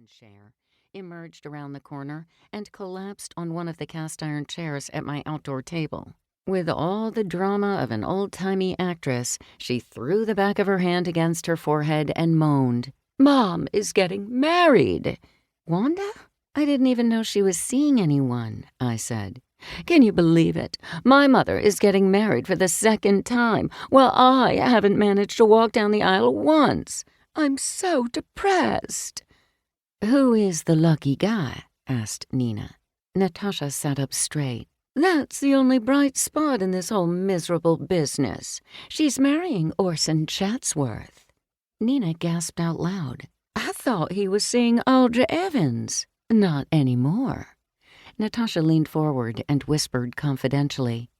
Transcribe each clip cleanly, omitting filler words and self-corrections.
chair, emerged around the corner, and collapsed on one of the cast-iron chairs at my outdoor table. With all the drama of an old-timey actress, she threw the back of her hand against her forehead and moaned, "Mom is getting married!" "Wanda? I didn't even know she was seeing anyone," I said. "Can you believe it? My mother is getting married for the second time, while I haven't managed to walk down the aisle once. I'm so depressed." "Who is the lucky guy?" asked Nina. Natasha sat up straight. "That's the only bright spot in this whole miserable business. She's marrying Orson Chatsworth." Nina gasped out loud. "I thought he was seeing Audra Evans." "Not anymore." Natasha leaned forward and whispered confidentially,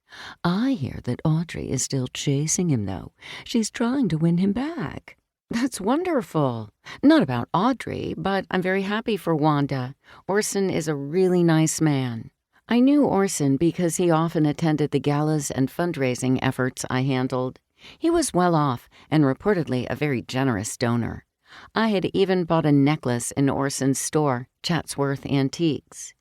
"I hear that Audrey is still chasing him, though. She's trying to win him back." "That's wonderful. Not about Audrey, but I'm very happy for Wanda. Orson is a really nice man." I knew Orson because he often attended the galas and fundraising efforts I handled. He was well off and reportedly a very generous donor. I had even bought a necklace in Orson's store, Chatsworth Antiques.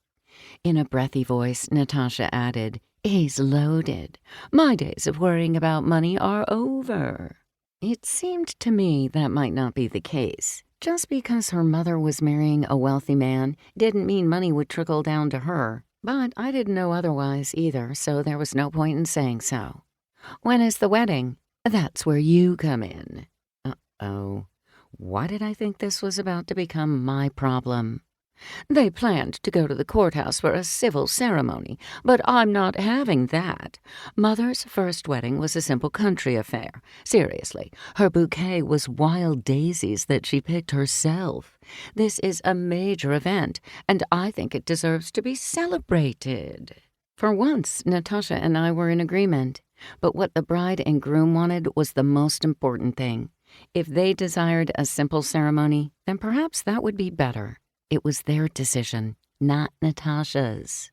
In a breathy voice, Natasha added, "He's loaded. My days of worrying about money are over." It seemed to me that might not be the case. Just because her mother was marrying a wealthy man didn't mean money would trickle down to her. But I didn't know otherwise either, so there was no point in saying so. "When is the wedding?" "That's where you come in." Uh-oh. Why did I think this was about to become my problem? "They planned to go to the courthouse for a civil ceremony, but I'm not having that. Mother's first wedding was a simple country affair. Seriously, her bouquet was wild daisies that she picked herself. This is a major event, and I think it deserves to be celebrated." For once, Natasha and I were in agreement, but what the bride and groom wanted was the most important thing. If they desired a simple ceremony, then perhaps that would be better. It was their decision, not Natasha's.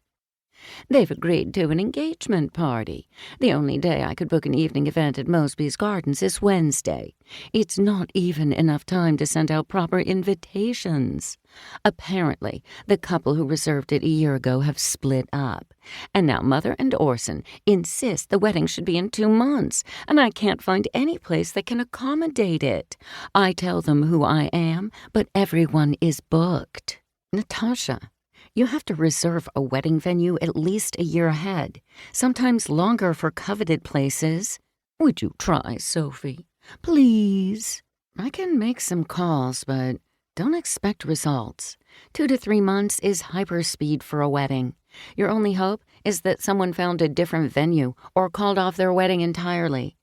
"They've agreed to an engagement party. The only day I could book an evening event at Mosby's Gardens is Wednesday. It's not even enough time to send out proper invitations. Apparently, the couple who reserved it a year ago have split up. And now Mother and Orson insist the wedding should be in 2 months, and I can't find any place that can accommodate it. I tell them who I am, but everyone is booked." "Natasha, you have to reserve a wedding venue at least a year ahead, sometimes longer for coveted places." "Would you try, Sophie? Please?" "I can make some calls, but don't expect results. 2 to 3 months is hyperspeed for a wedding. Your only hope is that someone found a different venue or called off their wedding entirely."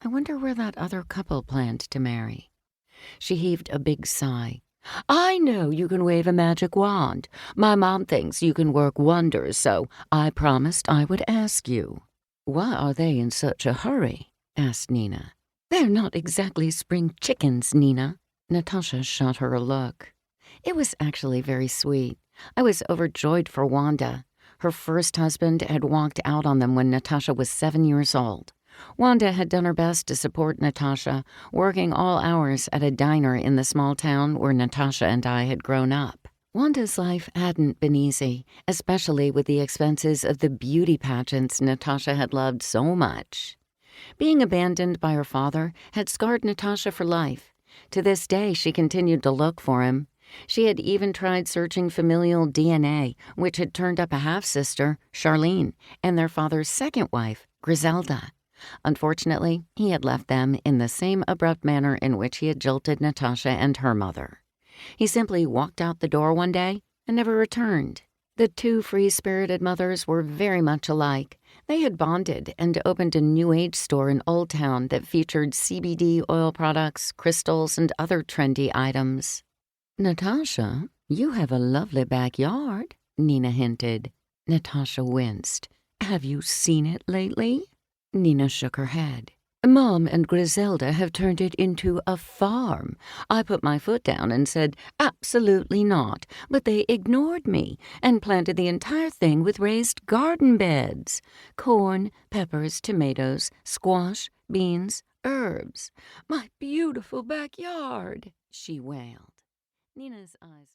I wonder where that other couple planned to marry. She heaved a big sigh. "I know you can wave a magic wand. My mom thinks you can work wonders, so I promised I would ask you." "Why are they in such a hurry?" asked Nina. "They're not exactly spring chickens, Nina." Natasha shot her a look. It was actually very sweet. I was overjoyed for Wanda. Her first husband had walked out on them when Natasha was 7 years old. Wanda had done her best to support Natasha, working all hours at a diner in the small town where Natasha and I had grown up. Wanda's life hadn't been easy, especially with the expenses of the beauty pageants Natasha had loved so much. Being abandoned by her father had scarred Natasha for life. To this day, she continued to look for him. She had even tried searching familial DNA, which had turned up a half-sister, Charlene, and their father's second wife, Griselda. Unfortunately, he had left them in the same abrupt manner in which he had jilted Natasha and her mother. He simply walked out the door one day and never returned. The two free-spirited mothers were very much alike. They had bonded and opened a New Age store in Old Town that featured CBD oil products, crystals, and other trendy items. "Natasha, you have a lovely backyard," Nina hinted. Natasha winced. "Have you seen it lately?" Nina shook her head. "Mom and Griselda have turned it into a farm. I put my foot down and said, absolutely not, but they ignored me and planted the entire thing with raised garden beds. Corn, peppers, tomatoes, squash, beans, herbs. My beautiful backyard," she wailed. Nina's eyes